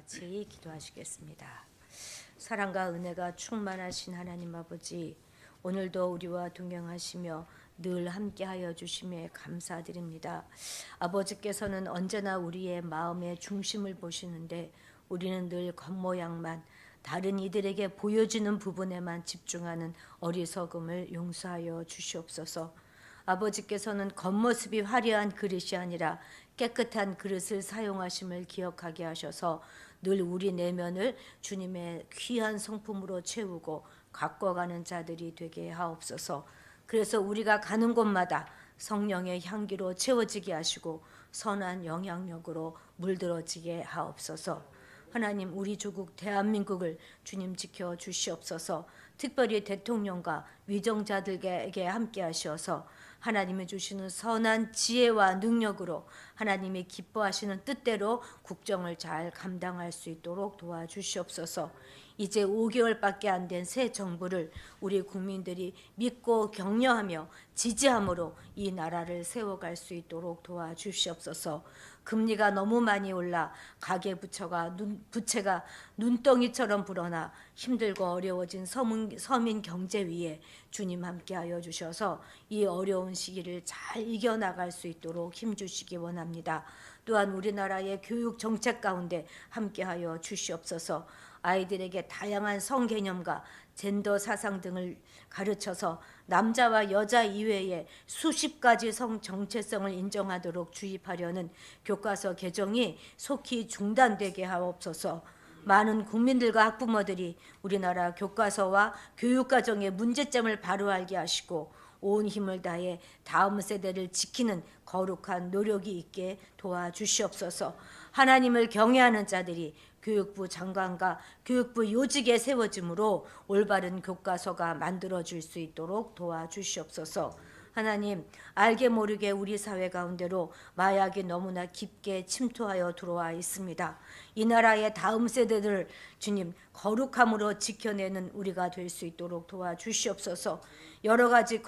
같이 기도하시겠습니다. 사랑과 은혜가 충만하신 하나님 아버지, 오늘도 우리와 동행하시며 늘 함께하여 주심에 감사드립니다. 아버지께서는 언제나 우리의 마음의 중심을 보시는데 우리는 늘 겉모양만, 다른 이들에게 보여지는 부분에만 집중하는 어리석음을 용서하여 주시옵소서. 아버지께서는 겉모습이 화려한 그릇이 아니라 깨끗한 그릇을 사용하심을 기억하게 하셔서 늘 우리 내면을 주님의 귀한 성품으로 채우고 가꿔가는 자들이 되게 하옵소서. 그래서 우리가 가는 곳마다 성령의 향기로 채워지게 하시고 선한 영향력으로 물들어지게 하옵소서. 하나님, 우리 조국 대한민국을 주님 지켜 주시옵소서. 특별히 대통령과 위정자들에게 함께 하셔서 하나님이 주시는 선한 지혜와 능력으로 하나님이 기뻐하시는 뜻대로 국정을 잘 감당할 수 있도록 도와주시옵소서. 이제 5개월밖에 안 된 새 정부를 우리 국민들이 믿고 격려하며 지지함으로 이 나라를 세워갈 수 있도록 도와주시옵소서. 금리가 너무 많이 올라 가계부채가 눈덩이처럼 불어나 힘들고 어려워진 서민 경제 위에 주님 함께하여 주셔서 이 어려운 시기를 잘 이겨나갈 수 있도록 힘주시기 원합니다. 또한 우리나라의 교육 정책 가운데 함께하여 주시옵소서. 아이들에게 다양한 성개념과 젠더 사상 등을 가르쳐서 남자와 여자 이외에 수십 가지 성 정체성을 인정하도록 주입하려는 교과서 개정이 속히 중단되게 하옵소서. 많은 국민들과 학부모들이 우리나라 교과서와 교육과정의 문제점을 바로 알게 하시고 온 힘을 다해 다음 세대를 지키는 거룩한 노력이 있게 도와주시옵소서. 하나님을 경외하는 자들이 교육부 장관과 교육부 요직에 세워짐으로 올바른 교과서가 만들어질 수 있도록 도와주시옵소서. 하나님, 알게 모르게 우리 사회 가운데로 마약이 너무나 깊게 침투하여 들어와 있습니다. 이 나라의 다음 세대들을 주님 거룩함으로 지켜내는 우리가 될 수 있도록 도와주시옵소서. 여러 가지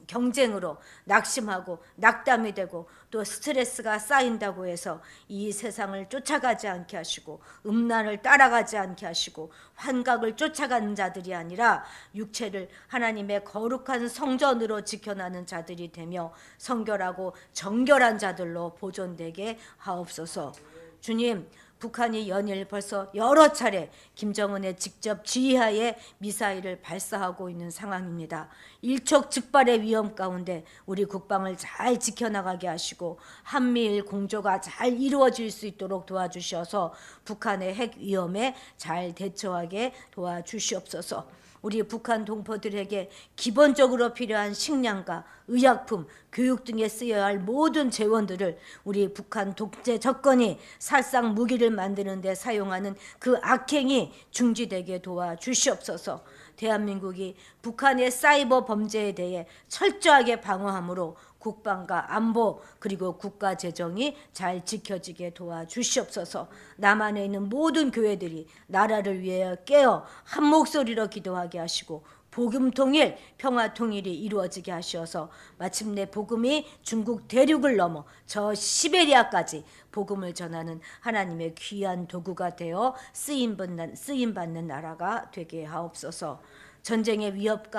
경쟁으로 낙심하고 낙담이 되고 또 스트레스가 쌓인다고 해서 이 세상을 쫓아가지 않게 하시고 음란을 따라가지 않게 하시고 환각을 쫓아가는 자들이 아니라 육체를 하나님의 거룩한 성전으로 지켜나는 자들이 되며 성결하고 정결한 자들로 보존되게 하옵소서. 주님, 북한이 연일 벌써 여러 차례 김정은의 직접 지휘하에 미사일을 발사하고 있는 상황입니다. 일촉즉발의 위험 가운데 우리 국방을 잘 지켜나가게 하시고 한미일 공조가 잘 이루어질 수 있도록 도와주셔서 북한의 핵 위험에 잘 대처하게 도와주시옵소서. 우리 북한 동포들에게 기본적으로 필요한 식량과 의약품, 교육 등에 쓰여야 할 모든 재원들을 우리 북한 독재 정권이 살상 무기를 만드는 데 사용하는 그 악행이 중지되게 도와주시옵소서. 대한민국이 북한의 사이버 범죄에 대해 철저하게 방어함으로 국방과 안보 그리고 국가 재정이 잘 지켜지게 도와주시옵소서. 남한에 있는 모든 교회들이 나라를 위해 깨어 한 목소리로 기도하게 하시고 복음 통일, 평화 통일이 이루어지게 하셔서 마침내 복음이 중국 대륙을 넘어 저 시베리아까지 복음을 전하는 하나님의 귀한 도구가 되어 쓰임받는 나라가 되게 하옵소서. 전쟁의 위협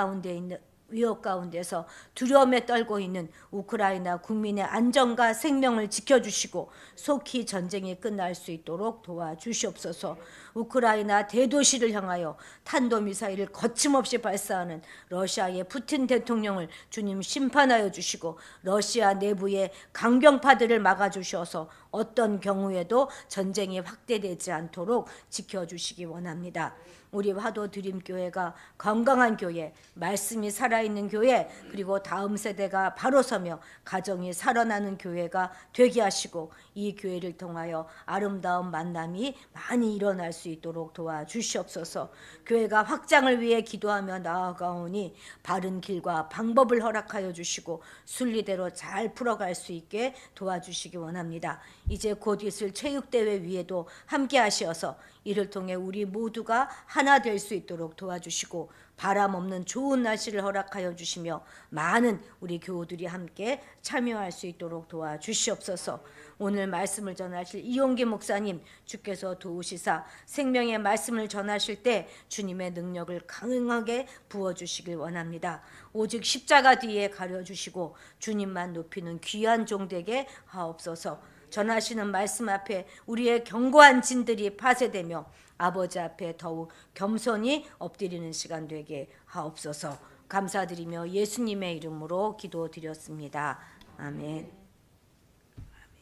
가운데서 두려움에 떨고 있는 우크라이나 국민의 안전과 생명을 지켜주시고 속히 전쟁이 끝날 수 있도록 도와주시옵소서. 우크라이나 대도시를 향하여 탄도미사일을 거침없이 발사하는 러시아의 푸틴 대통령을 주님 심판하여 주시고 러시아 내부의 강경파들을 막아주셔서 어떤 경우에도 전쟁이 확대되지 않도록 지켜주시기 원합니다. 우리 화도 드림교회가 건강한 교회, 말씀이 살아있는 교회, 그리고 다음 세대가 바로 서며 가정이 살아나는 교회가 되게 하시고 이 교회를 통하여 아름다운 만남이 많이 일어날 수 있도록 도와주시옵소서. 교회가 확장을 위해 기도하며 나아가오니 바른 길과 방법을 허락하여 주시고 순리대로 잘 풀어갈 수 있게 도와주시기 원합니다. 이제 곧 있을 체육대회 위에도 함께 하시어서 이를 통해 우리 모두가 하나 될 수 있도록 도와주시고 바람 없는 좋은 날씨를 허락하여 주시며 많은 우리 교우들이 함께 참여할 수 있도록 도와주시옵소서. 오늘 말씀을 전하실 이용기 목사님 주께서 도우시사 생명의 말씀을 전하실 때 주님의 능력을 강하게 부어주시길 원합니다. 오직 십자가 뒤에 가려주시고 주님만 높이는 귀한 종 되게 하옵소서. 전하시는 말씀 앞에 우리의 견고한 진들이 파쇄되며 아버지 앞에 더욱 겸손히 엎드리는 시간 되게 하옵소서. 감사드리며 예수님의 이름으로 기도드렸습니다. 아멘.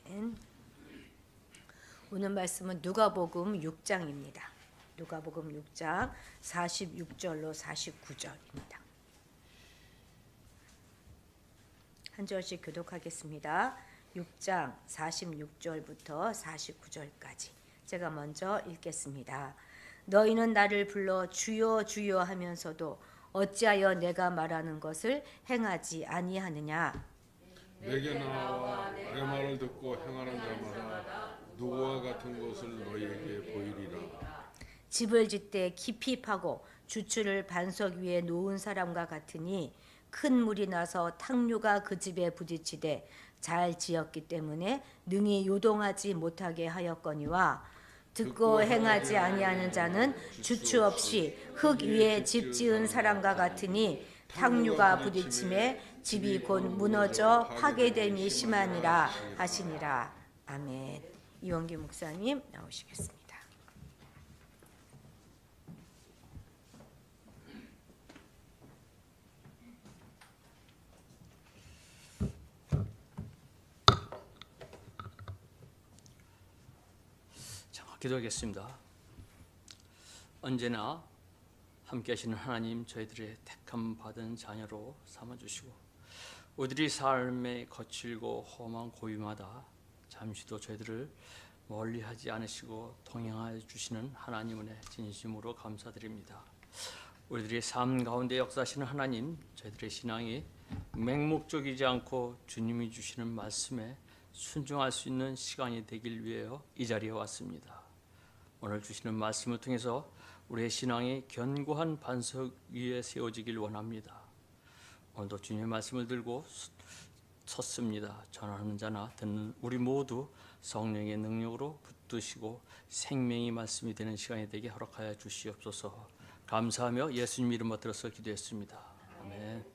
아멘. 오늘 말씀은 누가복음 6장입니다. 누가복음 6장 46절로 49절입니다. 한 절씩 교독하겠습니다. 6장 46절부터 49절까지 제가 먼저 읽겠습니다. 너희는 나를 불러 주여 주여 하면서도 어찌하여 내가 말하는 것을 행하지 아니하느냐. 내게 나와 내 말을 듣고 행하는 자마다 누구와 같은 것을 너희에게 보이리라. 집을 짓되 깊이 파고 주추를 반석 위에 놓은 사람과 같으니 큰 물이 나서 탕류가 그 집에 부딪히되 잘 지었기 때문에 능히 요동하지 못하게 하였거니와 듣고 행하지 아니하는 자는 주추 없이 흙 위에 집 지은 사람과 같으니 탕류가 부딪힘에 집이 곧 무너져 파괴됨이 심하니라 하시니라. 아멘. 이원기 목사님 나오시겠습니다. 기도하겠습니다. 언제나 함께 하시는 하나님, 저희들의 택함 받은 자녀로 삼아주시고 우리들이 삶의 거칠고 험한 고비마다 잠시도 저희들을 멀리하지 않으시고 동행하여 주시는 하나님 은혜 진심으로 감사드립니다. 우리들의 삶 가운데 역사하시는 하나님, 저희들의 신앙이 맹목적이지 않고 주님이 주시는 말씀에 순종할 수 있는 시간이 되길 위하여 이 자리에 왔습니다. 오늘 주시는 말씀을 통해서 우리의 신앙이 견고한 반석 위에 세워지길 원합니다. 오늘도 주님의 말씀을 들고 섰습니다. 전하는 자나 듣는 우리 모두 성령의 능력으로 붙드시고 생명의 말씀이 되는 시간이 되게 허락하여 주시옵소서. 감사하며 예수님 이름 받들어서 기도했습니다. 아멘.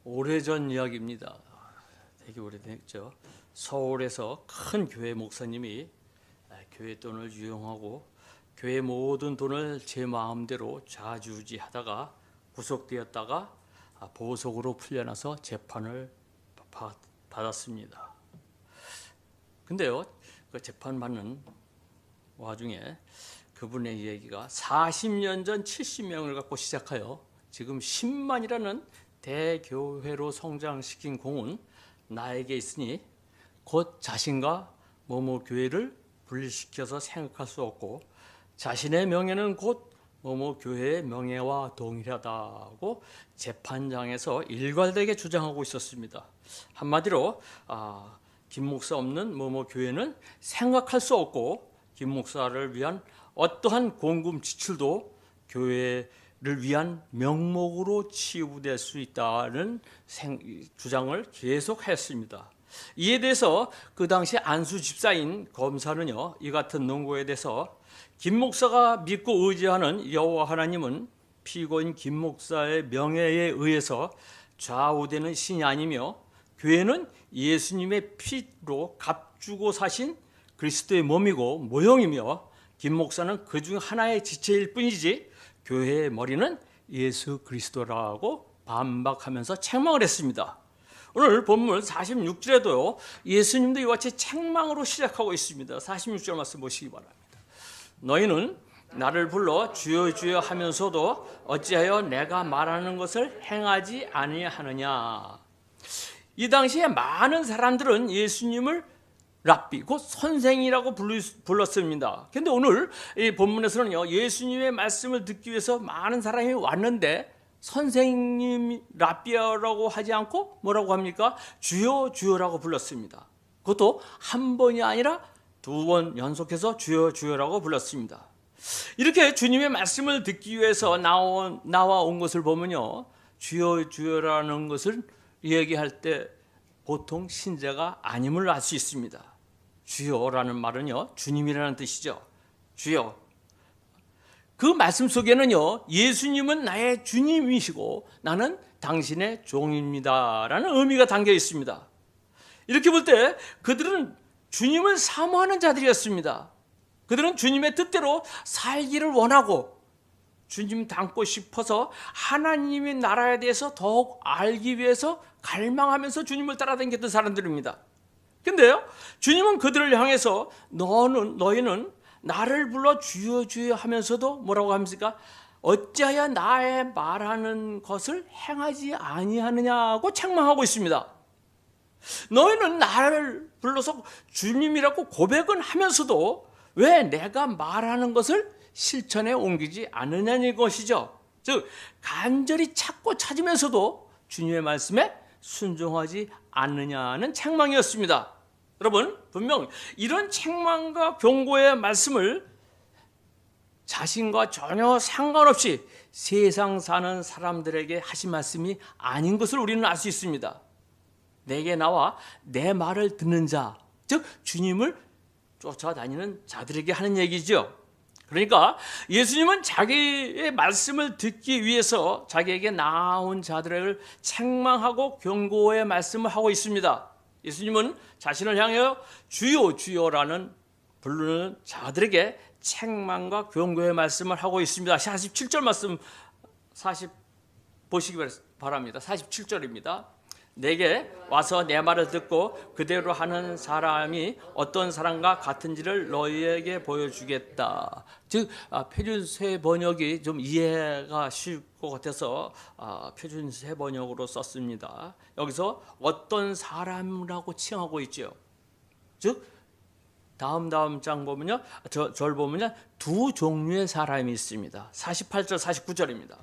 오래전 이야기입니다. 되게 오래됐죠. 서울에서 큰 교회 목사님이 교회 돈을 유용하고 교회 모든 돈을 제 마음대로 좌지우지하다가 구속되었다가 보석으로 풀려나서 재판을 받았습니다. 근데요, 그 재판 받는 와중에 그분의 얘기가 40년 전 70명을 갖고 시작하여 지금 10만이라는 대교회로 성장시킨 공은 나에게 있으니 곧 자신과 뭐뭐 교회를 분리시켜서 생각할 수 없고 자신의 명예는 곧 뭐뭐 교회의 명예와 동일하다고 재판장에서 일관되게 주장하고 있었습니다. 한마디로 김 목사 없는 뭐뭐 교회는 생각할 수 없고 김 목사를 위한 어떠한 공금 지출도 교회를 위한 명목으로 치부될 수 있다는 주장을 계속했습니다. 이에 대해서 그 당시 안수 집사인 검사는요, 이 같은 논거에 대해서 김 목사가 믿고 의지하는 여호와 하나님은 피고인 김 목사의 명예에 의해서 좌우되는 신이 아니며 교회는 예수님의 피로 값주고 사신 그리스도의 몸이고 모형이며 김 목사는 그중 하나의 지체일 뿐이지 교회의 머리는 예수 그리스도라고 반박하면서 책망을 했습니다. 오늘 본문 46절에도요, 예수님도 이와 같이 책망으로 시작하고 있습니다. 46절 말씀 보시기 바랍니다. 너희는 나를 불러 주여 주여 하면서도 어찌하여 내가 말하는 것을 행하지 아니하느냐. 이 당시에 많은 사람들은 예수님을 랍비, 곧 선생이라고 불렀습니다. 그런데 오늘 이 본문에서는요, 예수님의 말씀을 듣기 위해서 많은 사람이 왔는데 선생님 랍비라고 하지 않고 뭐라고 합니까? 주여 주여라고 불렀습니다. 그것도 한 번이 아니라 2번 연속해서 주여 주여라고 불렀습니다. 이렇게 주님의 말씀을 듣기 위해서 나와 온 것을 보면요, 주여 주여라는 것을 얘기할 때 보통 신자가 아님을 알 수 있습니다. 주여라는 말은요, 주님이라는 뜻이죠. 주여. 그 말씀 속에는요, 예수님은 나의 주님이시고 나는 당신의 종입니다 라는 의미가 담겨 있습니다. 이렇게 볼 때 그들은 주님을 사모하는 자들이었습니다. 그들은 주님의 뜻대로 살기를 원하고 주님 닮고 싶어서 하나님의 나라에 대해서 더욱 알기 위해서 갈망하면서 주님을 따라다녔던 사람들입니다. 근데요, 주님은 그들을 향해서 너희는 나를 불러 주여 주여 하면서도 뭐라고 합니까? 어찌하여 나의 말하는 것을 행하지 아니하느냐고 책망하고 있습니다. 너희는 나를 불러서 주님이라고 고백은 하면서도 왜 내가 말하는 것을 실천에 옮기지 않느냐는 것이죠. 즉 간절히 찾고 찾으면서도 주님의 말씀에 순종하지 않느냐는 책망이었습니다. 여러분, 분명 이런 책망과 경고의 말씀을 자신과 전혀 상관없이 세상 사는 사람들에게 하신 말씀이 아닌 것을 우리는 알 수 있습니다. 내게 나와 내 말을 듣는 자, 즉 주님을 쫓아다니는 자들에게 하는 얘기죠. 그러니까 예수님은 자기의 말씀을 듣기 위해서 자기에게 나온 자들을 책망하고 경고의 말씀을 하고 있습니다. 예수님은 자신을 향하여 주여 주여라는 부르는 자들에게 책망과 경고의 말씀을 하고 있습니다. 47절 말씀 보시기 바랍니다. 47절입니다. 내게 와서 내 말을 듣고 그대로 하는 사람이 어떤 사람과 같은지를 너희에게 보여주겠다. 즉 표준세 번역이 좀 이해가 쉬울 것 같아서 표준세 번역으로 썼습니다. 여기서 어떤 사람이라고 칭하고 있죠. 즉 다음 장 보면요, 절 보면요, 두 종류의 사람이 있습니다. 48절 49절입니다.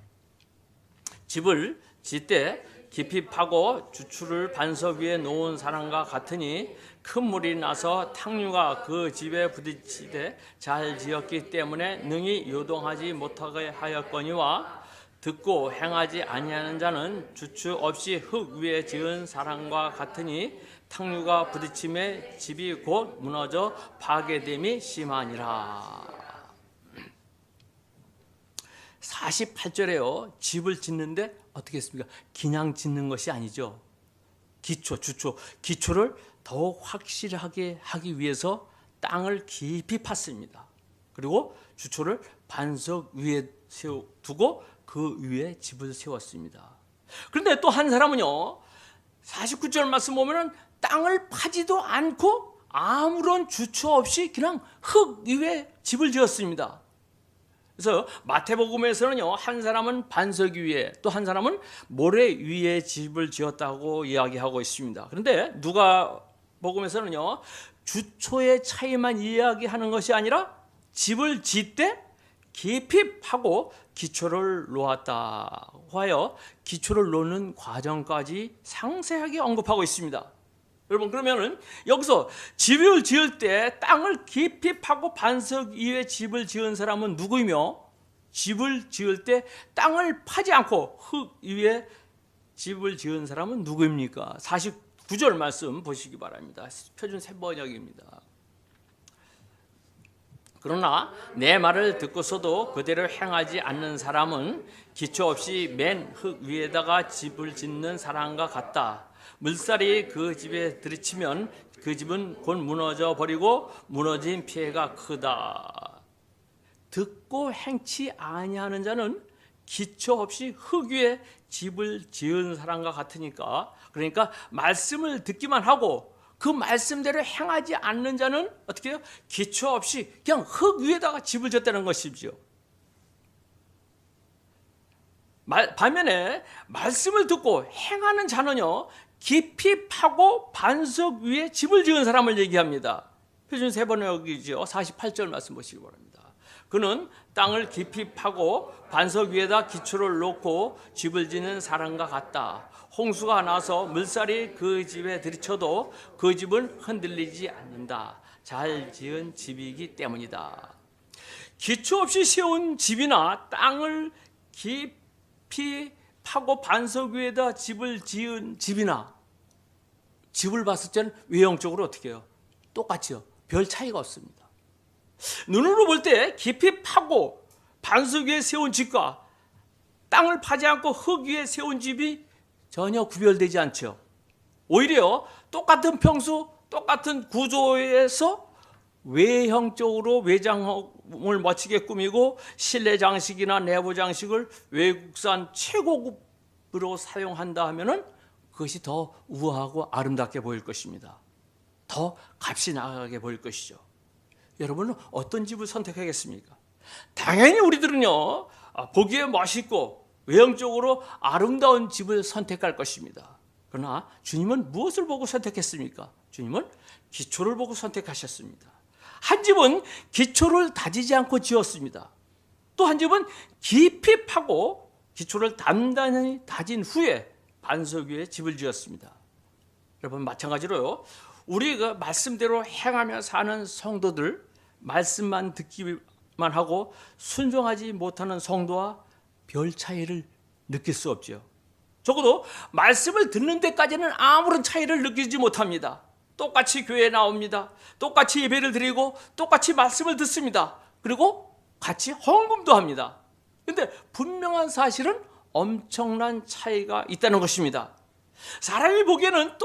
집을 짓되 깊이 파고 주추를 반석 위에 놓은 사람과 같으니 큰 물이 나서 탕류가 그 집에 부딪히되 잘 지었기 때문에 능히 요동하지 못하게 하였거니와 듣고 행하지 아니하는 자는 주추 없이 흙 위에 지은 사람과 같으니 탕류가 부딪힘에 집이 곧 무너져 파괴됨이 심하니라. 48절에요. 집을 짓는데 어떻게 했습니까? 그냥 짓는 것이 아니죠. 기초를 더욱 확실하게 하기 위해서 땅을 깊이 팠습니다. 그리고 주초를 반석 위에 두고 그 위에 집을 세웠습니다. 그런데 또 한 사람은요, 49절 말씀 보면은 땅을 파지도 않고 아무런 주초 없이 그냥 흙 위에 집을 지었습니다. 그래서 마태복음에서는요, 한 사람은 반석 위에 또 한 사람은 모래 위에 집을 지었다고 이야기하고 있습니다. 그런데 누가복음에서는요, 주초의 차이만 이야기하는 것이 아니라 집을 짓되 깊이 파고 기초를 놓았다고 하여 기초를 놓는 과정까지 상세하게 언급하고 있습니다. 여러분, 그러면은 여기서 집을 지을 때 땅을 깊이 파고 반석 위에 집을 지은 사람은 누구이며, 집을 지을 때 땅을 파지 않고 흙 위에 집을 지은 사람은 누구입니까? 49절 말씀 보시기 바랍니다. 표준 새번역입니다. 그러나 내 말을 듣고서도 그대로 행하지 않는 사람은 기초 없이 맨 흙 위에다가 집을 짓는 사람과 같다. 물살이 그 집에 들이치면 그 집은 곧 무너져 버리고 무너진 피해가 크다. 듣고 행치 아니하는 자는 기초 없이 흙 위에 집을 지은 사람과 같으니까, 그러니까 말씀을 듣기만 하고 그 말씀대로 행하지 않는 자는 어떻게 해요? 기초 없이 그냥 흙 위에다가 집을 졌다는 것이죠. 반면에 말씀을 듣고 행하는 자는요, 깊이 파고 반석 위에 집을 지은 사람을 얘기합니다. 표준 세번역이죠. 48절 말씀 보시기 바랍니다. 그는 땅을 깊이 파고 반석 위에다 기초를 놓고 집을 짓는 사람과 같다. 홍수가 나서 물살이 그 집에 들이쳐도 그 집은 흔들리지 않는다. 잘 지은 집이기 때문이다. 기초 없이 세운 집이나 땅을 깊이 파고 반석 위에다 집을 지은 집이나 집을 봤을 때는 외형적으로 어떻게 해요? 똑같이요. 별 차이가 없습니다. 눈으로 볼 때 깊이 파고 반석 위에 세운 집과 땅을 파지 않고 흙 위에 세운 집이 전혀 구별되지 않죠. 오히려 똑같은 평수, 똑같은 구조에서 외형적으로 외장을 멋지게 꾸미고 실내 장식이나 내부 장식을 외국산 최고급으로 사용한다 하면은 그것이 더 우아하고 아름답게 보일 것입니다. 더 값이 나가게 보일 것이죠. 여러분은 어떤 집을 선택하겠습니까? 당연히 우리들은요, 보기에 멋있고 외형적으로 아름다운 집을 선택할 것입니다. 그러나 주님은 무엇을 보고 선택했습니까? 주님은 기초를 보고 선택하셨습니다. 한 집은 기초를 다지지 않고 지었습니다. 또 한 집은 깊이 파고 기초를 단단히 다진 후에 반석 위에 집을 지었습니다. 여러분, 마찬가지로요, 우리가 말씀대로 행하며 사는 성도들, 말씀만 듣기만 하고 순종하지 못하는 성도와 별 차이를 느낄 수 없죠. 적어도 말씀을 듣는 데까지는 아무런 차이를 느끼지 못합니다. 똑같이 교회에 나옵니다. 똑같이 예배를 드리고 똑같이 말씀을 듣습니다. 그리고 같이 헌금도 합니다. 그런데 분명한 사실은 엄청난 차이가 있다는 것입니다. 사람이 보기에는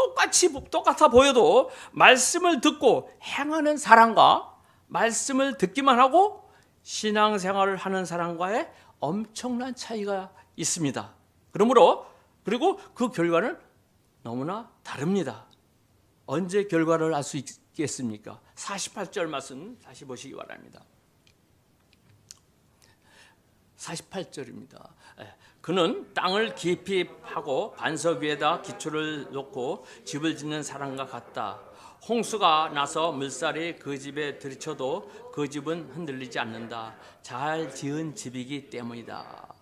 똑같아 보여도 말씀을 듣고 행하는 사람과 말씀을 듣기만 하고 신앙생활을 하는 사람과의 엄청난 차이가 있습니다. 그리고 그 결과는 너무나 다릅니다. 언제 결과를 알 수 있겠습니까? 48절 말씀 다시 보시기 바랍니다. 48절입니다. 그는 땅을 깊이 파고 반석 위에다 기초를 놓고 집을 짓는 사람과 같다. 홍수가 나서 물살이 그 집에 들이쳐도 그 집은 흔들리지 않는다. 잘 지은 집이기 때문이다.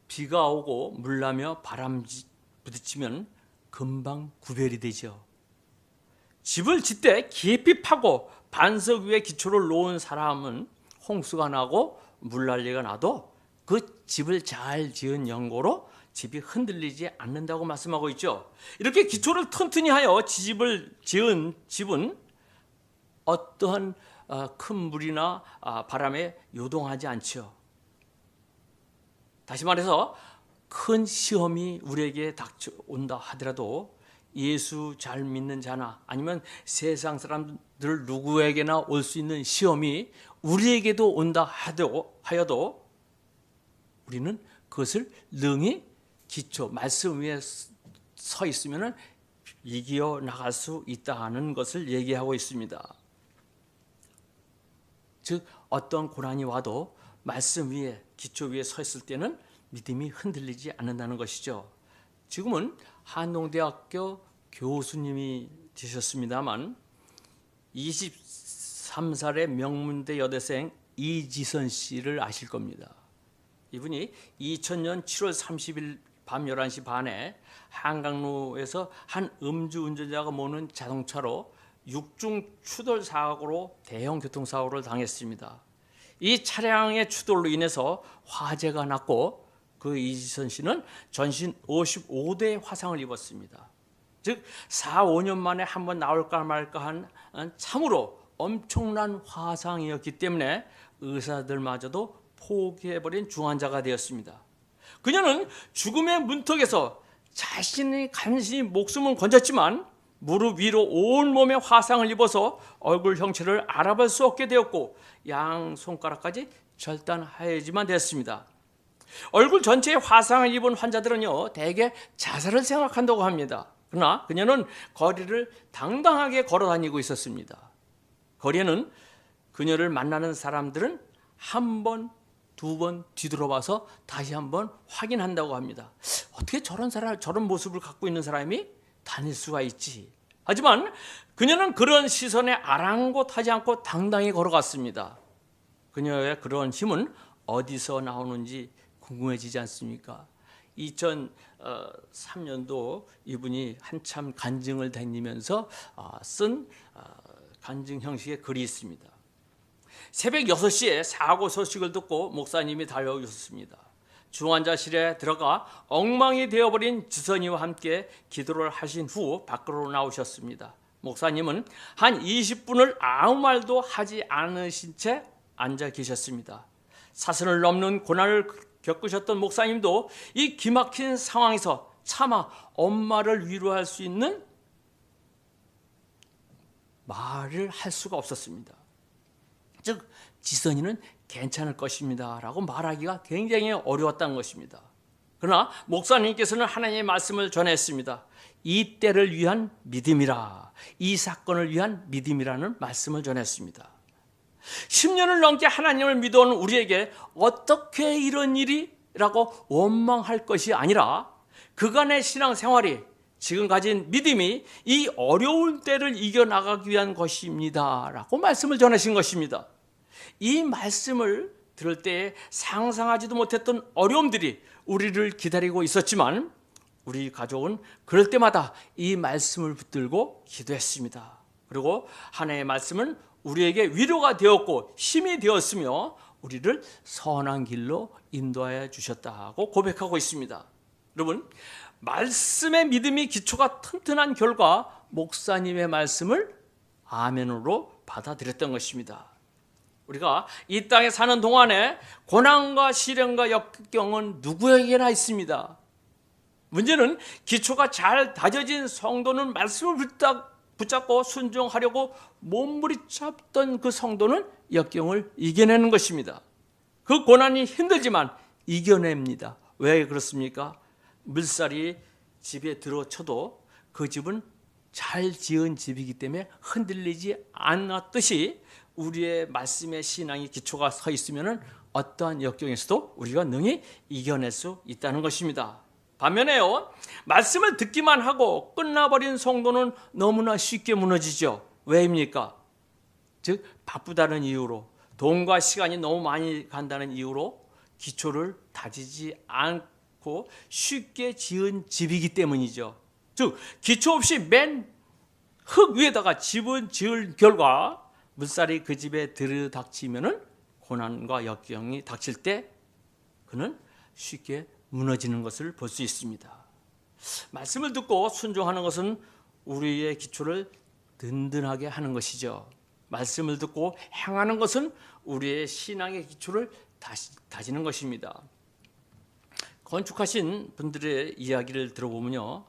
비가 오고 물나며 바람 부딪히면 금방 구별이 되죠. 집을 짓되 깊이 파고 반석 위에 기초를 놓은 사람은 홍수가 나고 물난리가 나도 그 집을 잘 지은 연고로 집이 흔들리지 않는다고 말씀하고 있죠. 이렇게 기초를 튼튼히 하여 집을 지은 집은 어떠한 큰 물이나 바람에 요동하지 않죠. 다시 말해서 큰 시험이 우리에게 닥쳐온다 하더라도 예수 잘 믿는 자나 아니면 세상 사람들 누구에게나 올 수 있는 시험이 우리에게도 온다 하여도 우리는 그것을 능히 기초, 말씀 위에 서 있으면 이겨 나갈 수 있다는 것을 얘기하고 있습니다. 즉 어떤 고난이 와도 말씀 위에, 기초 위에 서 있을 때는 믿음이 흔들리지 않는다는 것이죠. 지금은 한동대학교 교수님이 되셨습니다만 23살의 명문대 여대생 이지선 씨를 아실 겁니다. 이분이 2000년 7월 30일 밤 11시 반에 한강로에서 한 음주운전자가 모는 자동차로 6중 추돌 사고로 대형 교통사고를 당했습니다. 이 차량의 추돌로 인해서 화재가 났고 그 이지선 씨는 전신 55대 화상을 입었습니다. 즉 4, 5년 만에 한번 나올까 말까 한 참으로 엄청난 화상이었기 때문에 의사들마저도 포기해버린 중환자가 되었습니다. 그녀는 죽음의 문턱에서 자신이 간신히 목숨은 건졌지만 무릎 위로 온몸에 화상을 입어서 얼굴 형체를 알아볼 수 없게 되었고 양 손가락까지 절단하여야지만 됐습니다. 얼굴 전체에 화상을 입은 환자들은요 대개 자살을 생각한다고 합니다. 그러나 그녀는 거리를 당당하게 걸어다니고 있었습니다. 거리에는 그녀를 만나는 사람들은 한 번, 두 번 뒤돌아봐서 다시 한번 확인한다고 합니다. 어떻게 저런 모습을 갖고 있는 사람이 다닐 수가 있지? 하지만 그녀는 그런 시선에 아랑곳하지 않고 당당히 걸어갔습니다. 그녀의 그런 힘은 어디서 나오는지 궁금해지지 않습니까? 2003년도 이분이 한참 간증을 다니면서 쓴 간증 형식의 글이 있습니다. 새벽 6시에 사고 소식을 듣고 목사님이 달려오셨습니다. 중환자실에 들어가 엉망이 되어버린 지선이와 함께 기도를 하신 후 밖으로 나오셨습니다. 목사님은 한 20분을 아무 말도 하지 않으신 채 앉아 계셨습니다. 사선을 넘는 고난을 겪으셨던 목사님도 이 기막힌 상황에서 차마 엄마를 위로할 수 있는 말을 할 수가 없었습니다. 즉 지선이는 괜찮을 것입니다 라고 말하기가 굉장히 어려웠다는 것입니다. 그러나 목사님께서는 하나님의 말씀을 전했습니다. 이 때를 위한 믿음이라, 이 사건을 위한 믿음이라는 말씀을 전했습니다. 10년을 넘게 하나님을 믿어온 우리에게 어떻게 이런 일이라고 원망할 것이 아니라 그간의 신앙생활이 지금 가진 믿음이 이 어려운 때를 이겨나가기 위한 것입니다 라고 말씀을 전하신 것입니다. 이 말씀을 들을 때에 상상하지도 못했던 어려움들이 우리를 기다리고 있었지만 우리 가족은 그럴 때마다 이 말씀을 붙들고 기도했습니다. 그리고 하나님의 말씀은 우리에게 위로가 되었고 힘이 되었으며 우리를 선한 길로 인도하여 주셨다고 고백하고 있습니다. 여러분, 말씀의 믿음이 기초가 튼튼한 결과 목사님의 말씀을 아멘으로 받아들였던 것입니다. 우리가 이 땅에 사는 동안에 고난과 시련과 역경은 누구에게나 있습니다. 문제는 기초가 잘 다져진 성도는 말씀을 붙잡고 순종하려고 몸부림쳤던 그 성도는 역경을 이겨내는 것입니다. 그 고난이 힘들지만 이겨냅니다. 왜 그렇습니까? 물살이 집에 들어쳐도 그 집은 잘 지은 집이기 때문에 흔들리지 않았듯이 우리의 말씀의 신앙의 기초가 서 있으면 어떠한 역경에서도 우리가 능히 이겨낼 수 있다는 것입니다. 반면에요, 말씀을 듣기만 하고 끝나버린 성도는 너무나 쉽게 무너지죠. 왜입니까? 즉 바쁘다는 이유로, 돈과 시간이 너무 많이 간다는 이유로 기초를 다지지 않고 쉽게 지은 집이기 때문이죠. 즉 기초 없이 맨 흙 위에다가 집을 지을 결과 물살이 그 집에 들이닥치면은 고난과 역경이 닥칠 때 그는 쉽게 무너지는 것을 볼 수 있습니다. 말씀을 듣고 순종하는 것은 우리의 기초를 든든하게 하는 것이죠. 말씀을 듣고 행하는 것은 우리의 신앙의 기초를 다지는 것입니다. 건축하신 분들의 이야기를 들어보면요,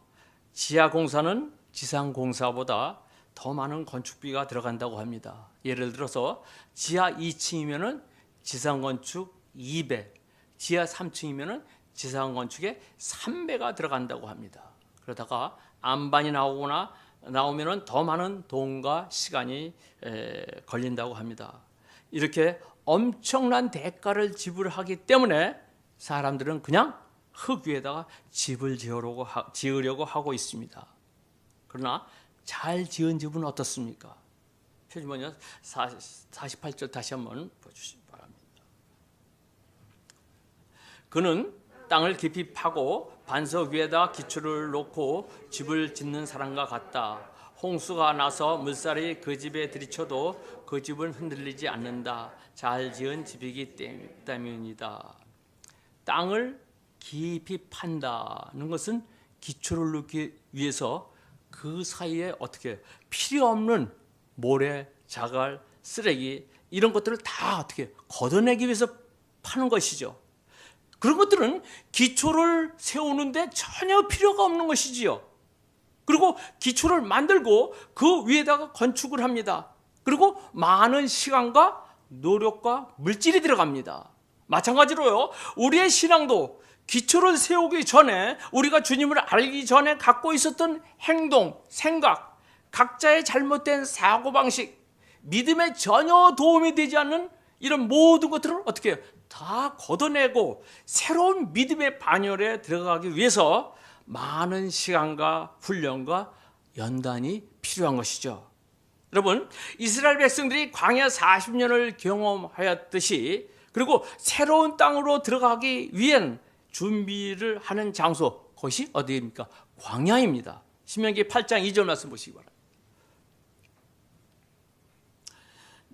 지하공사는 지상공사보다 더 많은 건축비가 들어간다고 합니다. 예를 들어서 지하 2층이면 지상건축 2배, 지하 3층이면 지상건축에 3배가 들어간다고 합니다. 그러다가 안반이 나오면 더 많은 돈과 시간이 걸린다고 합니다. 이렇게 엄청난 대가를 지불하기 때문에 사람들은 그냥 흙 위에다가 집을 지으려고 하고 있습니다. 그러나 잘 지은 집은 어떻습니까? 표지문요 48절 다시 한번 보시기 바랍니다. 그는 땅을 깊이 파고 반석 위에다 기초를 놓고 집을 짓는 사람과 같다. 홍수가 나서 물살이 그 집에 들이쳐도 그 집은 흔들리지 않는다. 잘 지은 집이기 때문이다. 땅을 깊이 판다는 것은 기초를 놓기 위해서 그 사이에 어떻게 필요 없는 모래, 자갈, 쓰레기 이런 것들을 다 어떻게 걷어내기 위해서 파는 것이죠. 그런 것들은 기초를 세우는데 전혀 필요가 없는 것이지요. 그리고 기초를 만들고 그 위에다가 건축을 합니다. 그리고 많은 시간과 노력과 물질이 들어갑니다. 마찬가지로요, 우리의 신앙도 기초를 세우기 전에, 우리가 주님을 알기 전에 갖고 있었던 행동, 생각, 각자의 잘못된 사고방식, 믿음에 전혀 도움이 되지 않는 이런 모든 것들을 어떻게 해요? 다 걷어내고 새로운 믿음의 반열에 들어가기 위해서 많은 시간과 훈련과 연단이 필요한 것이죠. 여러분, 이스라엘 백성들이 광야 40년을 경험하였듯이, 그리고 새로운 땅으로 들어가기 위한 준비를 하는 장소, 그것이 어디입니까? 광야입니다. 신명기 8장 2절 말씀 보시기 바랍니다.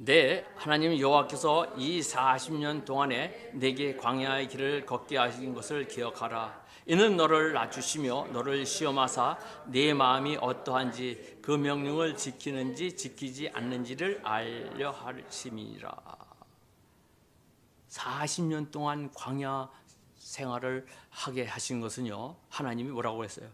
네, 하나님 여호와께서 이 40년 동안에 내게 광야의 길을 걷게 하신 것을 기억하라. 이는 너를 낮추시며 너를 시험하사 내 마음이 어떠한지 그 명령을 지키는지 지키지 않는지를 알려 하심이라. 40년 동안 광야 생활을 하게 하신 것은요, 하나님이 뭐라고 했어요?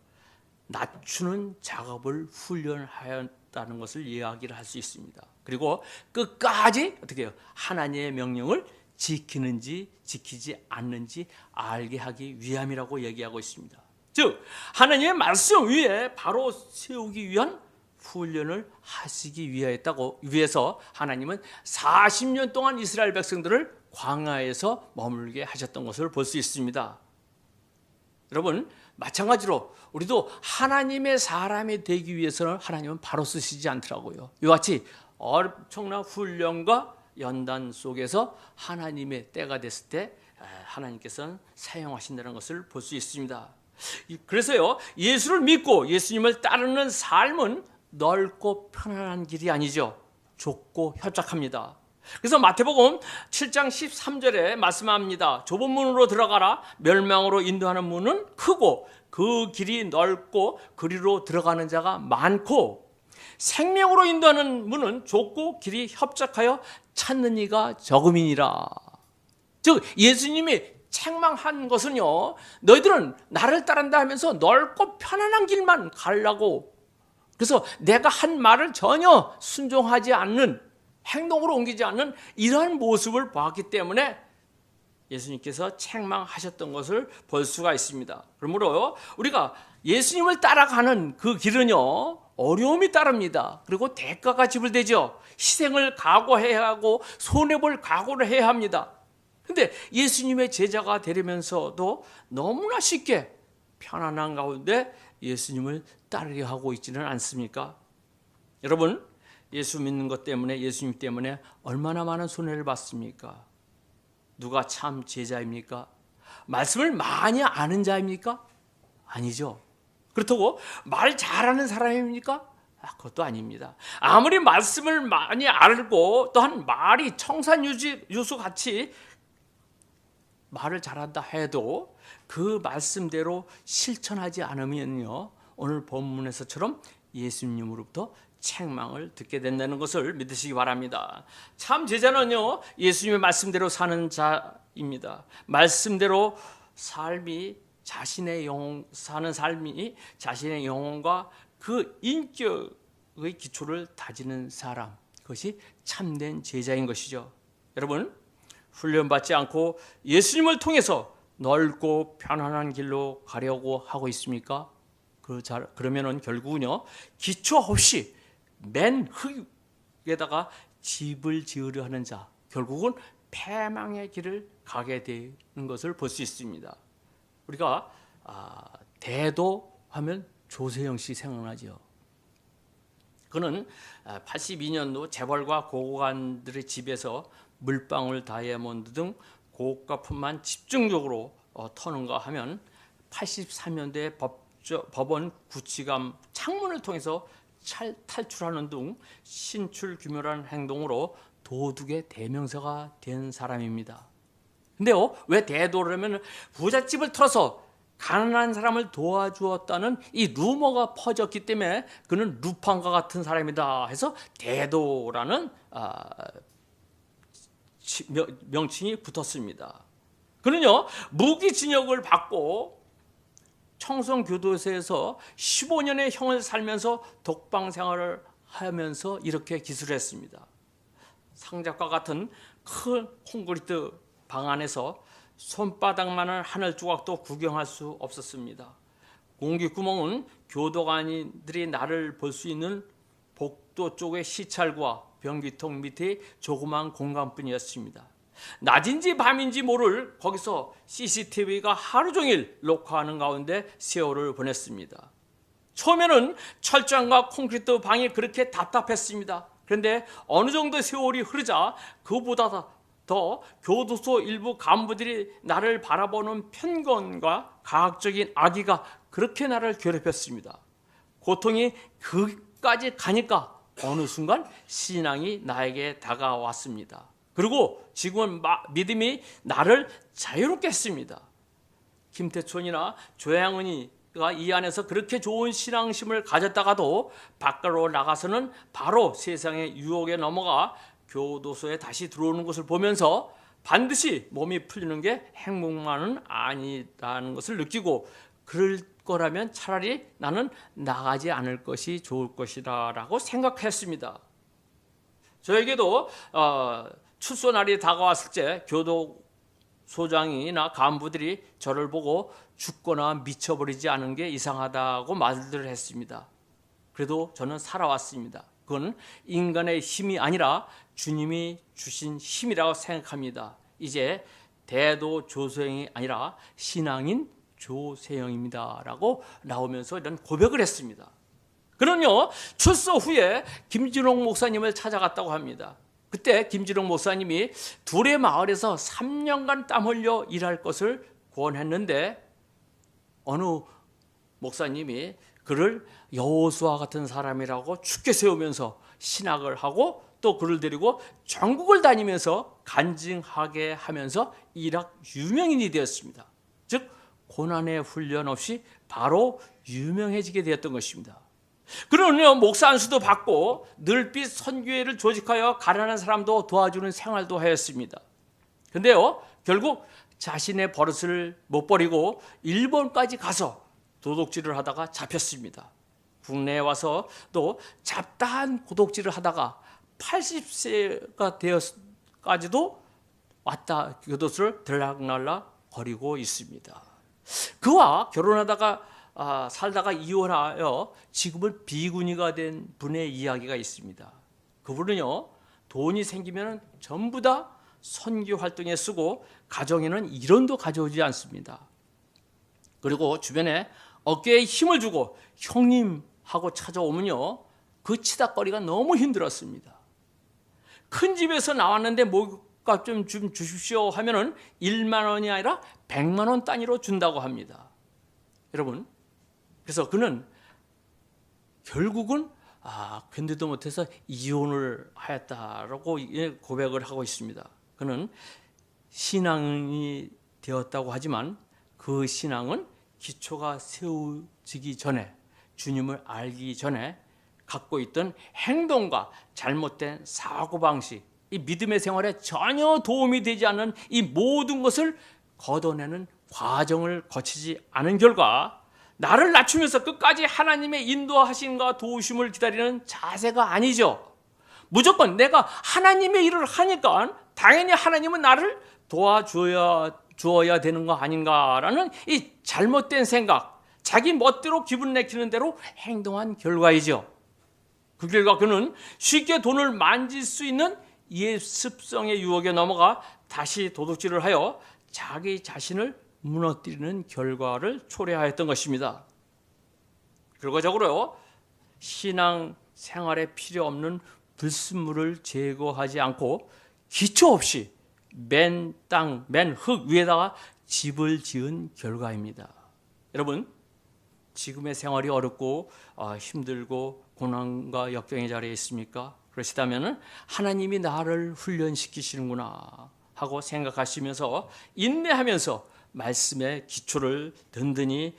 낮추는 작업을 훈련하였다는 것을 이야기를 할 수 있습니다. 그리고 끝까지 어떻게 해요? 하나님의 명령을 지키는지 지키지 않는지 알게 하기 위함이라고 얘기하고 있습니다. 즉 하나님의 말씀 위에 바로 세우기 위한 훈련을 하시기 위해서 하나님은 40년 동안 이스라엘 백성들을 광야에서 머물게 하셨던 것을 볼 수 있습니다. 여러분, 마찬가지로 우리도 하나님의 사람이 되기 위해서는 하나님은 바로 쓰시지 않더라고요. 이와 같이 엄청난 훈련과 연단 속에서 하나님의 때가 됐을 때 하나님께서는 사용하신다는 것을 볼 수 있습니다. 그래서요, 예수를 믿고 예수님을 따르는 삶은 넓고 편안한 길이 아니죠. 좁고 협착합니다. 그래서 마태복음 7장 13절에 말씀합니다. 좁은 문으로 들어가라. 멸망으로 인도하는 문은 크고 그 길이 넓고 그리로 들어가는 자가 많고 생명으로 인도하는 문은 좁고 길이 협착하여 찾는 이가 적음이니라. 즉 예수님이 책망한 것은요, 너희들은 나를 따른다 하면서 넓고 편안한 길만 가려고, 그래서 내가 한 말을 전혀 순종하지 않는, 행동으로 옮기지 않는 이러한 모습을 보았기 때문에 예수님께서 책망하셨던 것을 볼 수가 있습니다. 그러므로 우리가 예수님을 따라가는 그 길은요, 어려움이 따릅니다. 그리고 대가가 지불되죠. 희생을 각오해야 하고 손해볼 각오를 해야 합니다. 근데 예수님의 제자가 되려면서도 너무나 쉽게 편안한 가운데 예수님을 따르려 하고 있지는 않습니까? 여러분, 예수 믿는 것 때문에, 예수님 때문에 얼마나 많은 손해를 봤습니까? 누가 참 제자입니까? 말씀을 많이 아는 자입니까? 아니죠. 그렇다고 말 잘하는 사람입니까? 그것도 아닙니다. 아무리 말씀을 많이 알고 또한 말이 청산유수 같이 말을 잘한다 해도 그 말씀대로 실천하지 않으면요, 오늘 본문에서처럼 예수님으로부터 책망을 듣게 된다는 것을 믿으시기 바랍니다. 참 제자는요, 예수님의 말씀대로 사는 자입니다. 말씀대로 삶이 사는 삶이 자신의 영혼과 그 인격의 기초를 다지는 사람, 그것이 참된 제자인 것이죠. 여러분, 훈련받지 않고 예수님을 통해서 넓고 편안한 길로 가려고 하고 있습니까? 그러면은 결국은요, 기초 없이 맨 흙에다가 집을 지으려 하는 자, 결국은 패망의 길을 가게 되는 것을 볼 수 있습니다. 우리가 대도하면 조세영 씨 생각나죠. 그는 82년도 재벌과 고관들의 집에서 물방울, 다이아몬드 등 고가품만 집중적으로 터는가 하면 83년도에 법원 구치감 창문을 통해서 탈출하는 등 신출규묘한 행동으로 도둑의 대명사가 된 사람입니다. 근데요, 왜 대도를 하면 부잣집을 털어서 가난한 사람을 도와주었다는 이 루머가 퍼졌기 때문에 그는 루팡과 같은 사람이다 해서 대도라는 명칭이 붙었습니다. 그는요, 무기징역을 받고 청송교도소에서 15년의 형을 살면서 독방 생활을 하면서 이렇게 기술했습니다. 상작과 같은 큰 콘크리트 방 안에서 손바닥만한 하늘 조각도 구경할 수 없었습니다. 공기구멍은 교도관들이 나를 볼 수 있는 복도 쪽의 시찰과 변기통 밑에 조그만 공간뿐이었습니다. 낮인지 밤인지 모를 거기서 CCTV가 하루 종일 녹화하는 가운데 세월을 보냈습니다. 처음에는 철장과 콘크리트 방이 그렇게 답답했습니다. 그런데 어느 정도 세월이 흐르자 그보다 더 교도소 일부 간부들이 나를 바라보는 편견과 가학적인 악의가 그렇게 나를 괴롭혔습니다. 고통이 그까지 가니까 어느 순간 신앙이 나에게 다가왔습니다. 그리고 지금은 믿음이 나를 자유롭게 했습니다. 김태촌이나 조양은이가 이 안에서 그렇게 좋은 신앙심을 가졌다가도 밖으로 나가서는 바로 세상의 유혹에 넘어가 교도소에 다시 들어오는 것을 보면서 반드시 몸이 풀리는 게 행복만은 아니라는 것을 느끼고, 그럴 거라면 차라리 나는 나가지 않을 것이 좋을 것이다 라고 생각했습니다. 저에게도 출소 날이 다가왔을 때 교도소장이나 간부들이 저를 보고 죽거나 미쳐버리지 않은 게 이상하다고 말들을 했습니다. 그래도 저는 살아왔습니다. 그건 인간의 힘이 아니라 주님이 주신 힘이라고 생각합니다. 이제 대도 조세영이 아니라 신앙인 조세영입니다 라고 나오면서 이런 고백을 했습니다. 그는요, 출소 후에 김진홍 목사님을 찾아갔다고 합니다. 그때 김진홍 목사님이 둘의 마을에서 3년간 땀 흘려 일할 것을 권했는데 어느 목사님이 그를 여호수아 같은 사람이라고 죽게 세우면서 신학을 하고 또 그를 데리고 전국을 다니면서 간증하게 하면서 일학 유명인이 되었습니다. 즉 고난의 훈련 없이 바로 유명해지게 되었던 것입니다. 그러면요, 목사 안수도 받고 늘빛 선교회를 조직하여 가난한 사람도 도와주는 생활도 하였습니다. 근데요, 결국 자신의 버릇을 못 버리고 일본까지 가서 도둑질을 하다가 잡혔습니다. 국내에 와서 또 잡다한 도둑질을 하다가 80세가 되어까지도 왔다 교도소를 들락날락 거리고 있습니다. 그와 결혼하다가 살다가 이혼하여 지금은 비구니가 된 분의 이야기가 있습니다. 그분은요, 돈이 생기면 전부 다 선교 활동에 쓰고 가정에는 1원도 가져오지 않습니다. 그리고 주변에 어깨에 힘을 주고 형님 하고 찾아오면요, 그 치닥거리가 너무 힘들었습니다. 큰 집에서 나왔는데 뭐값 좀 주십시오 하면은 1만 원이 아니라 100만 원 단위로 준다고 합니다. 여러분, 그래서 그는 결국은 견디도 못해서 이혼을 하였다라고 고백을 하고 있습니다. 그는 신앙이 되었다고 하지만 그 신앙은 기초가 세워지기 전에, 주님을 알기 전에 갖고 있던 행동과 잘못된 사고방식, 이 믿음의 생활에 전혀 도움이 되지 않는 이 모든 것을 걷어내는 과정을 거치지 않은 결과 나를 낮추면서 끝까지 하나님의 인도하심과 도우심을 기다리는 자세가 아니죠. 무조건 내가 하나님의 일을 하니까 당연히 하나님은 나를 도와주어야 되는 거 아닌가라는 이 잘못된 생각, 자기 멋대로 기분 내키는 대로 행동한 결과이죠. 그 결과 그는 쉽게 돈을 만질 수 있는 옛 습성의 유혹에 넘어가 다시 도둑질을 하여 자기 자신을 무너뜨리는 결과를 초래하였던 것입니다. 결과적으로 신앙 생활에 필요 없는 불순물을 제거하지 않고 기초 없이 맨 흙 위에다가 집을 지은 결과입니다. 여러분, 지금의 생활이 어렵고 힘들고 고난과 역경의 자리에 있습니까? 그러시다면 하나님이 나를 훈련시키시는구나 하고 생각하시면서 인내하면서 말씀의 기초를 든든히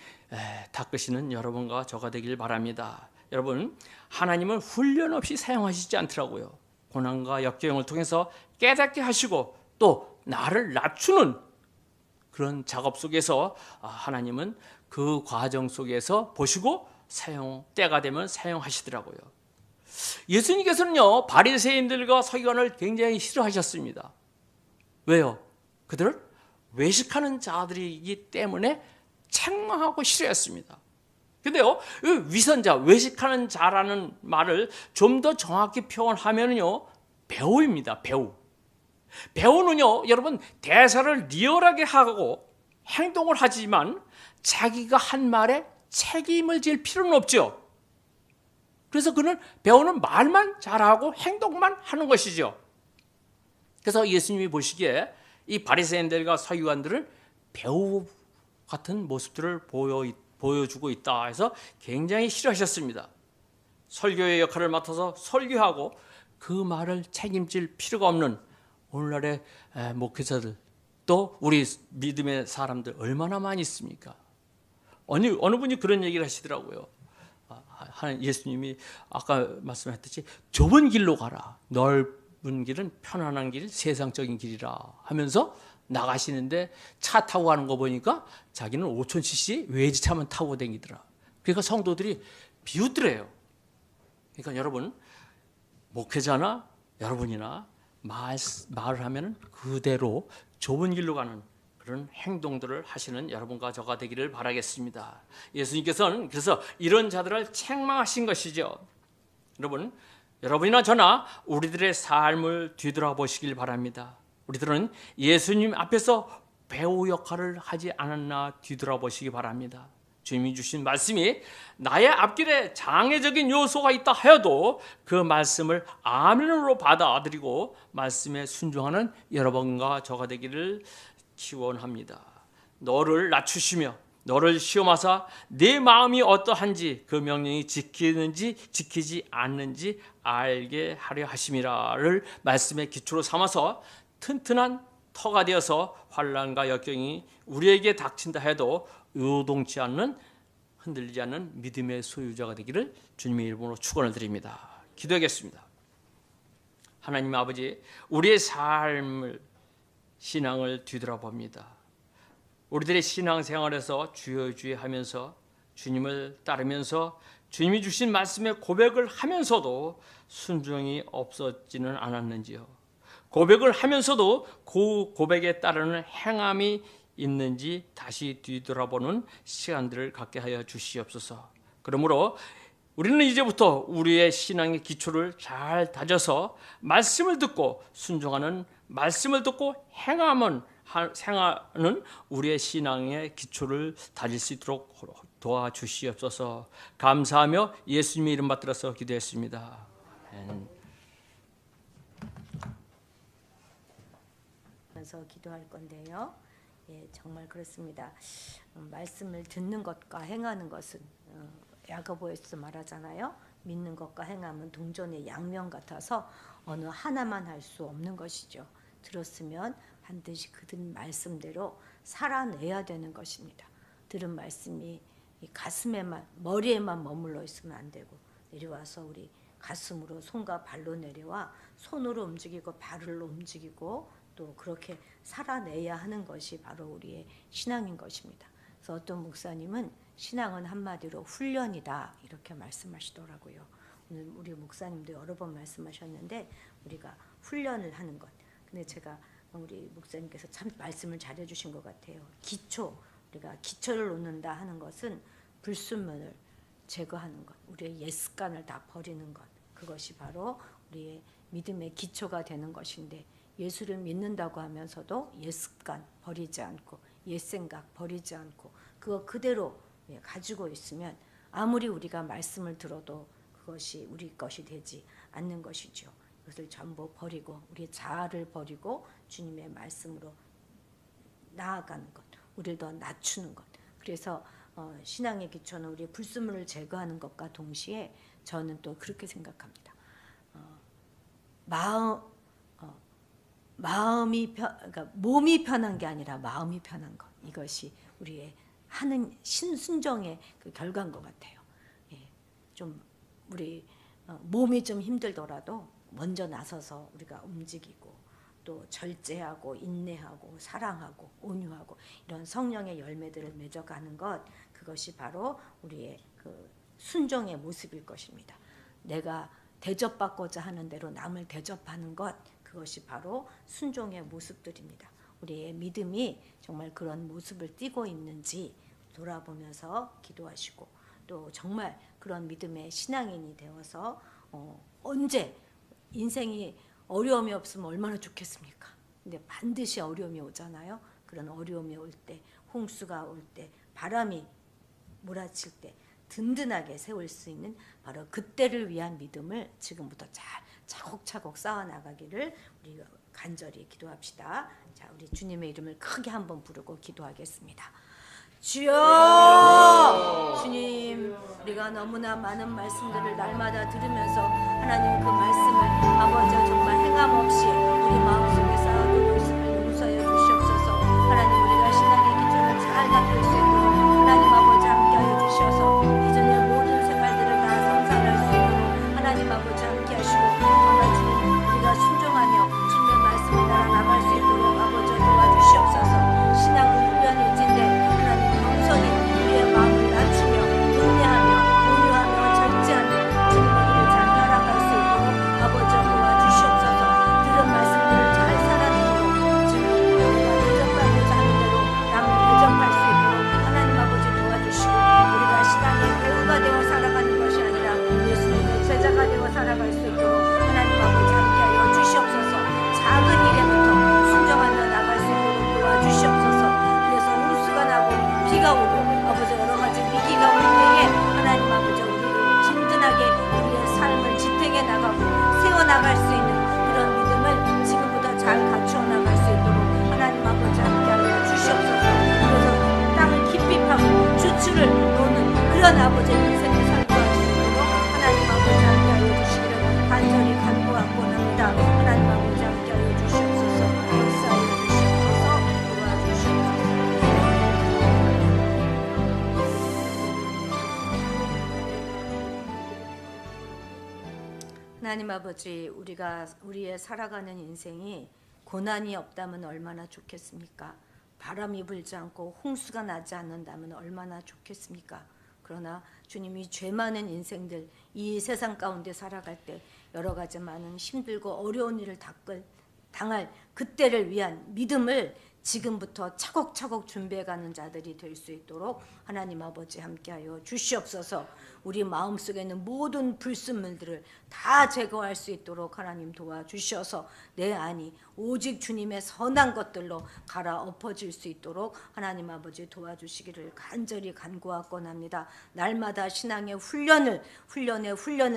닦으시는 여러분과 저가 되길 바랍니다. 여러분, 하나님은 훈련 없이 사용하시지 않더라고요. 고난과 역경을 통해서 깨닫게 하시고 또 나를 낮추는 그런 작업 속에서 하나님은 그 과정 속에서 보시고 때가 되면 사용하시더라고요. 예수님께서는요, 바리새인들과 서기관을 굉장히 싫어하셨습니다. 왜요? 그들을 외식하는 자들이기 때문에 책망하고 싫어했습니다. 근데요, 위선자, 외식하는 자라는 말을 좀 더 정확히 표현하면요, 배우입니다. 배우는요, 여러분, 대사를 리얼하게 하고 행동을 하지만 자기가 한 말에 책임을 질 필요는 없죠. 그래서 그는 배우는 말만 잘하고 행동만 하는 것이죠. 그래서 예수님이 보시기에 이 바리새인들과 서기관들은 배우 같은 모습들을 보여주고 있다 해서 굉장히 싫어하셨습니다. 설교의 역할을 맡아서 설교하고 그 말을 책임질 필요가 없는 오늘날의 목회자들, 또 우리 믿음의 사람들 얼마나 많이 있습니까? 어느 분이 그런 얘기를 하시더라고요. 예수님이 아까 말씀하셨듯이 좁은 길로 가라, 넓은 길은 편안한 길, 세상적인 길이라 하면서 나가시는데 차 타고 가는 거 보니까 자기는 5000cc 외제차만 타고 다니더라. 그러니까 성도들이 비웃더래요. 그러니까 여러분, 목회자나 여러분이나 말을 하면 그대로 좁은 길로 가는 그런 행동들을 하시는 여러분과 저가 되기를 바라겠습니다. 예수님께서는 그래서 이런 자들을 책망하신 것이죠. 여러분이나 저나 우리들의 삶을 뒤돌아보시길 바랍니다. 우리들은 예수님 앞에서 배우 역할을 하지 않았나 뒤돌아보시기 바랍니다. 주님이 주신 말씀이 나의 앞길에 장애적인 요소가 있다 하여도 그 말씀을 아멘으로 받아들이고 말씀에 순종하는 여러분과 저가 되기를 기원합니다. 너를 낮추시며 너를 시험하사 내 마음이 어떠한지 그 명령이 지키는지 지키지 않는지 알게 하려 하심이라를 말씀의 기초로 삼아서 튼튼한 터가 되어서 환난과 역경이 우리에게 닥친다 해도 요동치 않는, 흔들리지 않는 믿음의 소유자가 되기를 주님의 이름으로 축원을 드립니다. 기도하겠습니다. 하나님 아버지, 우리의 삶을, 신앙을 뒤돌아봅니다. 우리들의 신앙생활에서 주여 주여 하면서 주님을 따르면서 주님이 주신 말씀의 고백을 하면서도 순종이 없어지는 않았는지요. 고백을 하면서도 그 고백에 따르는 행함이 있는지 다시 뒤돌아보는 시간들을 갖게 하여 주시옵소서. 그러므로 우리는 이제부터 우리의 신앙의 기초를 잘 다져서 말씀을 듣고 순종하는, 말씀을 듣고 행하는 우리의 신앙의 기초를 다질 수 있도록 도와주시옵소서. 감사하며 예수님의 이름 받들어서 기도했습니다. 아멘. 기도할 건데요. 예, 정말 그렇습니다. 말씀을 듣는 것과 행하는 것은 야고보에서 말하잖아요. 믿는 것과 행함은 동전의 양면 같아서 어느 하나만 할 수 없는 것이죠. 들었으면 반드시 그 들은 말씀대로 살아내야 되는 것입니다. 들은 말씀이 이 가슴에만, 머리에만 머물러 있으면 안 되고 내려와서 우리 가슴으로, 손과 발로 내려와 손으로 움직이고 발로 움직이고 또 그렇게 살아내야 하는 것이 바로 우리의 신앙인 것입니다. 그래서 어떤 목사님은 신앙은 한마디로 훈련이다 이렇게 말씀하시더라고요. 오늘 우리 목사님도 여러 번 말씀하셨는데 우리가 훈련을 하는 것. 근데 제가 우리 목사님께서 참 말씀을 잘해주신 것 같아요. 기초, 우리가 기초를 놓는다 하는 것은 불순물을 제거하는 것, 우리의 옛 습관을 다 버리는 것, 그것이 바로 우리의 믿음의 기초가 되는 것인데, 예수를 믿는다고 하면서도 옛 습관 버리지 않고 옛 생각 버리지 않고 그거 그대로 가지고 있으면 아무리 우리가 말씀을 들어도 그것이 우리 것이 되지 않는 것이죠. 이것을 전부 버리고 우리의 자아를 버리고 주님의 말씀으로 나아가는 것, 우리를 더 낮추는 것. 그래서 신앙의 기초는 우리의 불순물을 제거하는 것과 동시에 저는 또 그렇게 생각합니다. 그러니까 몸이 편한 게 아니라 마음이 편한 것, 이것이 우리의 하는 순종의 그 결과인 것 같아요. 예, 좀 우리 몸이 좀 힘들더라도 먼저 나서서 우리가 움직이고 또 절제하고 인내하고 사랑하고 온유하고 이런 성령의 열매들을 맺어가는 것, 그것이 바로 우리의 그 순종의 모습일 것입니다. 내가 대접받고자 하는 대로 남을 대접하는 것, 그것이 바로 순종의 모습들입니다. 우리의 믿음이 정말 그런 모습을 띠고 있는지 돌아보면서 기도하시고 또 정말 그런 믿음의 신앙인이 되어서 언제 인생이 어려움이 없으면 얼마나 좋겠습니까? 근데 반드시 어려움이 오잖아요. 그런 어려움이 올 때, 홍수가 올 때, 바람이 몰아칠 때 든든하게 세울 수 있는 바로 그때를 위한 믿음을 지금부터 잘 차곡차곡 쌓아나가기를 우리 간절히 기도합시다. 자, 우리 주님의 이름을 크게 한번 부르고 기도하겠습니다. 주여! 주님, 우리가 너무나 많은 말씀들을 날마다 들으면서 하나님 그 말씀을 아버지 정말 행함없이 우리 마음속에 쌓아두고 있음을 용서해 주시옵소서. 하나님 우리가 신앙의 기초를 잘 닦을 수 있도록 하나님 아버지 함께하여 주셔서 이전의 모든 생활들을 다 성산할 수 있도록 하나님 아버지 함께하시고 정말 주님 우리가 순종하며 주님의 말씀을 따라 나갈 수 있도록 아버지 도와주시옵소서. 신앙은 훈련일진데 하나님 겸손히 우리의 마음을 낮추며 인내하며 온유하며 절제하며 주님의 길을 잘 따라갈 수 있도록 아버지 도와주시옵소서. 들은 말씀들을 잘 살아내도록 주님 우리가 대접받고자 하는 대로 남을 대접할 수 있도록 하나님 아버지 도와주시고 우리가 신앙의 배우가 되어 살아가는 것이 아니라 예수님의 제자가 되어 살아갈 수 있도록 하나님 아버지 함께하여 주시옵소서. 작은 일에부터 순종하며 나갈 수 있도록 도와주시옵소서. 그래서 홍수가 나고 비가 오고 아버지 여러 가지 위기가 올 때에 하나님 아버지 우리를 든든하게 우리의 삶을 지탱해 나가고 세워나갈 수 있는 그런 믿음을 지금부터 잘 갖추어 나갈 수 있도록 하나님 아버지 함께하여 주시옵소서. 그래서 땅을 깊이 파고 주추를 놓는 그런 아버지 인생을 살고할 수 있도록 하나님 아버지 함께하여 주시기를 간절히 간구하고 합니다. 하나님 아버지 함께하여 주시옵소서. 역사하여 주시옵소서. 도와주시옵소서. 하나님 아버지 우리의 살아가는 인생이 고난이 없다면 얼마나 좋겠습니까? 바람이 불지 않고 홍수가 나지 않는다면 얼마나 좋겠습니까? 그러나 주님이 죄 많은 인생들 이 세상 가운데 살아갈 때 여러 가지 많은 힘들고 어려운 일을 당할 그때를 위한 믿음을 지금부터 차곡차곡 준비해가는 자들이 될 수 있도록 하나님 아버지 함께하여 주시옵소서. 우리 마음속에 있는 모든 불순물들을 다 제거할 수 있도록 하나님 도와주셔서 내 안이 오직 주님의 선한 것들로 갈아엎어질 수 있도록 하나님 아버지 도와주시기를 간절히 간구하곤 합니다. 날마다 신앙의 훈련을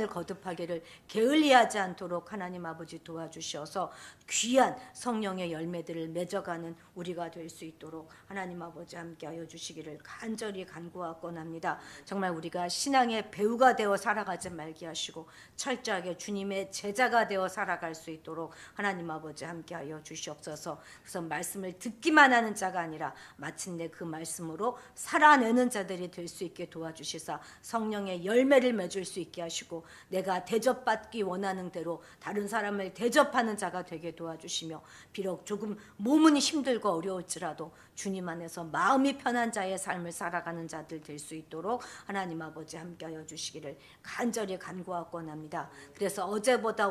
거듭하기를 게을리하지 않도록 하나님 아버지 도와주셔서 귀한 성령의 열매들을 맺어가는 우리가 될 수 있도록 하나님 아버지 함께하여 주시기를 간절히 간구하곤 합니다. 정말 우리가 신앙의 배우가 되어 살아가지 말게 하시고 철저하게 주님의 제자가 되어 살아갈 수 있도록 하나님 아버지 함께하여 주시옵소서. 그래서 말씀을 듣기만 하는 자가 아니라 마침내 그 말씀으로 살아내는 자들이 될 수 있게 도와주시사 성령의 열매를 맺을 수 있게 하시고 내가 대접받기 원하는 대로 다른 사람을 대접하는 자가 되게 도와주시며 비록 조금 몸은 힘들고 어려울지라도 주님 안에서 마음이 편한 자의 삶을 살아가는 자들 될 수 있도록 하나님 아버지 함께하여 주시기를 간절히 간구하곤 합니다. 그래서 어제보다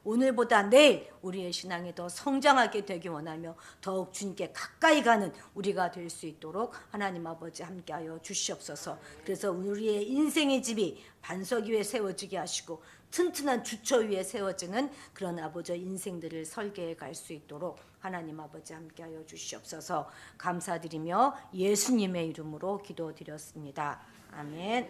오늘보다 내일 우리의 신앙이 더 성장하게 되기 원하며 더욱 주님께 가까이 가는 우리가 될 수 있도록 하나님 아버지 함께하여 주시옵소서. 그래서 우리의 인생의 집이 반석 위에 세워지게 하시고 튼튼한 주처 위에 세워지는 그런 아버지 인생들을 설계해 갈 수 있도록 하나님 아버지 함께하여 주시옵소서. 감사드리며 예수님의 이름으로 기도드렸습니다. 아멘.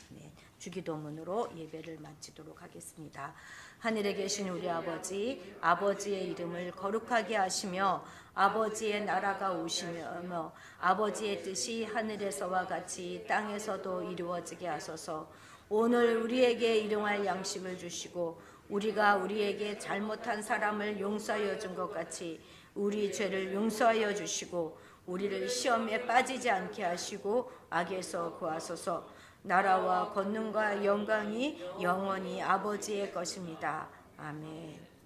네, 주기도문으로 예배를 마치도록 하겠습니다. 하늘에 계신 우리 아버지, 아버지의 이름을 거룩하게 하시며 아버지의 나라가 오시며 아버지의 뜻이 하늘에서와 같이 땅에서도 이루어지게 하소서. 오늘 우리에게 일용할 양식을 주시고 우리가 우리에게 잘못한 사람을 용서하여 준 것 같이 우리 죄를 용서하여 주시고 우리를 시험에 빠지지 않게 하시고 악에서 구하소서. 나라와 권능과 영광이 영원히 아버지의 것입니다. 아멘.